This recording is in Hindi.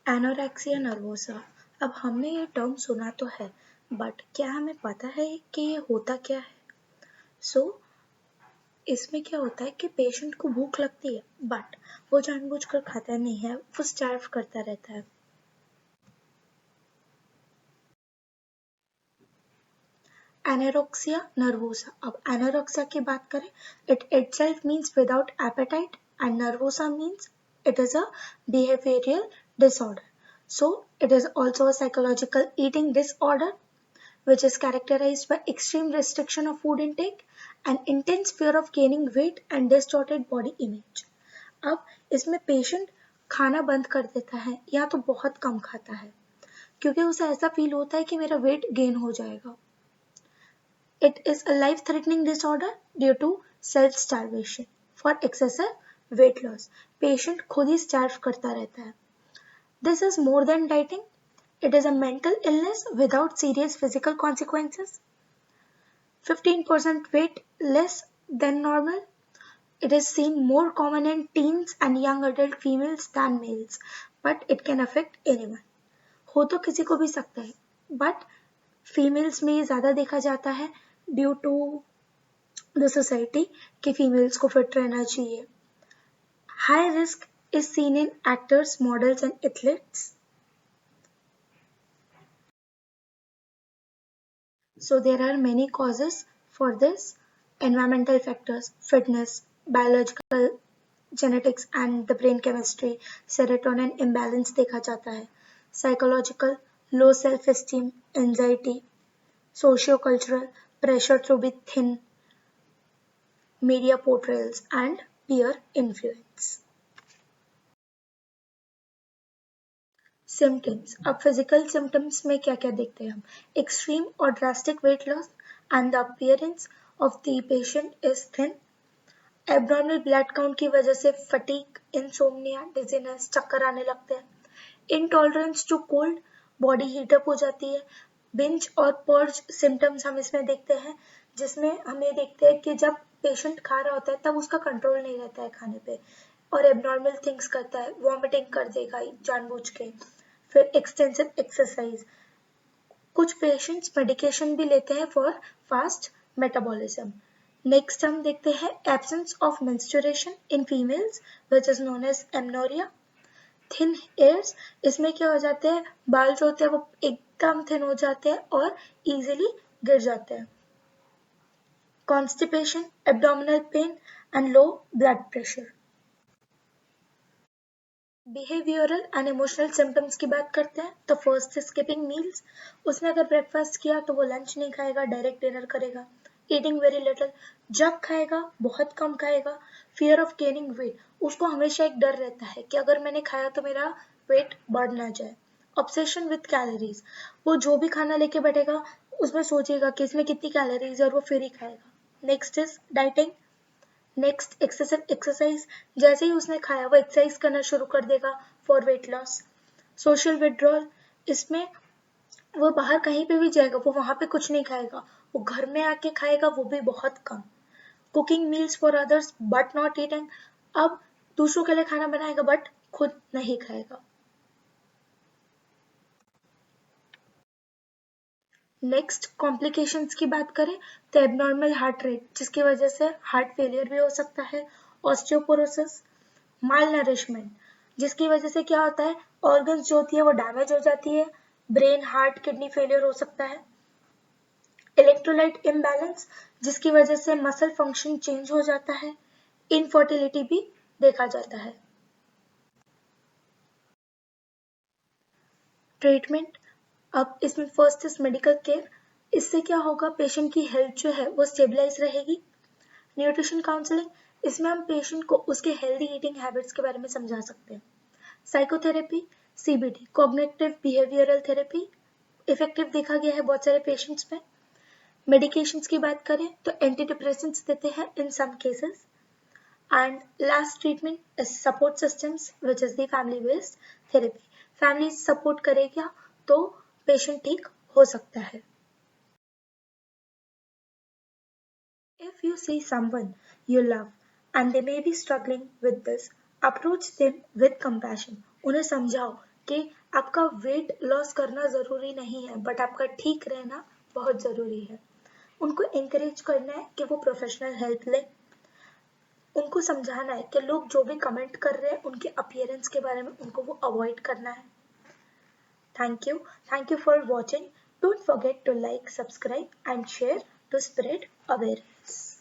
Anorexia nervosa. अब हमने ये टर्म सुना तो है, बट क्या हमें पता है कि ये होता क्या है? इसमें क्या होता है कि पेशेंट को भूख लगती है, बट वो जानबूझकर खाता नहीं है, वो स्टार्व करता रहता है। Anorexia nervosa. अब एनोरेक्सिया की बात करें, it itself means without appetite and nervosa means it is a behavioral disorder. So it is also a psychological eating disorder which is characterized by extreme restriction of food intake and intense fear of gaining weight and distorted body image. अब इसमें पेशेंट खाना बंद कर देता है या तो बहुत कम खाता है क्योंकि उसे ऐसा फील होता है कि मेरा वेट गेन हो जाएगा। It is a life-threatening disorder due to self-starvation for excessive weight loss. Patient खुद ही starve करता रहता है। This is more than dieting. It is a mental illness without serious physical consequences. 15% weight less than normal. It is seen more common in teens and young adult females than males, but it can affect anyone. हो तो किसी को भी सकता है, but फीमेल्स में ये ज़्यादा देखा जाता है ड्यू टू द सोसाइटी कि फीमेल्स को फिट रहना चाहिए। High risk is seen in actors, models and athletes. So there are many causes for this. Environmental factors, fitness, biological, genetics and the brain chemistry, serotonin imbalance देखा जाता है। Psychological, low self-esteem, anxiety, socio-cultural, pressure to be thin, media portrayals and peer influence. Symptoms. अब फिजिकल सिम्टम्स में क्या क्या देखते हैं हम? एक्सट्रीम और drastic weight loss and the appearance of the patient is thin. Abnormal blood count की वजह से फटीग, इंसोम्निया, डिजीनेस, चक्कर आने लगते हैं। Intolerance to cold, body heat up हो जाती है। बिंज और पर्ज सिम्टम्स हम इसमें देखते हैं, जिसमें हम ये देखते हैं कि जब पेशेंट खा रहा होता है तब उसका कंट्रोल नहीं रहता है खाने पे और एबनॉर्मल थिंग्स करता है, वॉमिटिंग कर देगा जानबूझ के। फिर एक्सटेंसिव एक्सरसाइज। कुछ पेशेंट्स मेडिकेशन भी लेते हैं फॉर फास्ट मेटाबॉलिज्म। नेक्स्ट हम देखते हैं absence of menstruation in females which is known as amenorrhoea. Thin hairs, इसमें क्या हो जाते हैं, बाल जो होते हैं वो एकदम थिन हो जाते हैं और इजीली गिर जाते हैं। Constipation, abdominal pain and low blood pressure. Behavioural and emotional symptoms की बात करते हैं तो फर्स्ट स्किपिंग मील्स। उसने अगर ब्रेकफास्ट किया तो वो लंच नहीं खाएगा, डायरेक्ट डिनर करेगा। ईटिंग वेरी लिटिल, जब खाएगा बहुत कम खाएगा। फियर ऑफ गेनिंग वेट, उसको हमेशा एक डर रहता है कि अगर मैंने खाया तो मेरा वेट बढ़ ना जाए। ऑब्सेशन विथ कैलोरीज, वो जो भी खाना लेके बैठेगा उसमें सोचेगा कि इसमें कितनी कैलोरीज है और वो फिर ही खाएगा। Next is dieting. Next excessive exercise, जैसे ही उसने खाया वो एक्सरसाइज करना शुरू कर देगा for weight loss. Social withdrawal, इसमें वो बाहर कहीं पे भी जाएगा वो वहां पे कुछ नहीं खाएगा, वो घर में आके खाएगा, वो भी बहुत कम। Cooking meals for others but not eating, अब दूसरों के लिए खाना बनाएगा बट खुद नहीं खाएगा। नेक्स्ट कॉम्प्लिकेशंस की बात करें तो एबनॉर्मल हार्ट रेट, जिसकी वजह से हार्ट फेलियर भी हो सकता है। ऑस्टियोपोरोसिस, माल नरिशमेंट, जिसकी वजह से क्या होता है, ऑर्गन्स जो होती है वो डैमेज हो जाती है। ब्रेन, हार्ट, किडनी फेलियर हो सकता है। इलेक्ट्रोलाइट इम्बैलेंस, जिसकी वजह से मसल फंक्शन चेंज हो जाता है। इनफर्टिलिटी भी देखा जाता है। ट्रीटमेंट, अब इसमें फर्स्ट इज मेडिकल केयर। इससे क्या होगा, पेशेंट की हेल्थ जो है वो स्टेबलाइज रहेगी। न्यूट्रिशन काउंसलिंग, इसमें हम पेशेंट को उसके हेल्दी ईटिंग हैबिट्स के बारे में समझा सकते हैं। Psychotherapy, CBT, cognitive behavioural therapy, effective देखा गया है बहुत सारे पेशेंट्स में। मेडिकेशंस की बात करें तो एंटी डिप्रेसेंट्स देते हैं in some cases. And last treatment is support systems which is the family based therapy. Family support करेगा तो पेशेंट ठीक हो सकता है। If you see someone you love and they may be struggling with this, approach them with compassion. उन्हें समझाओ कि आपका वेट लॉस करना ज़रूरी नहीं है, बट आपका ठीक रहना बहुत ज़रूरी है। उनको encourage करना है कि वो प्रोफेशनल हेल्प ले। उनको समझाना है कि लोग जो भी कमेंट कर रहे हैं उनके अपीयरेंस के बारे में उनको वो अवॉइड करना है। Thank you for watching. Don't forget to like, subscribe and share to spread awareness.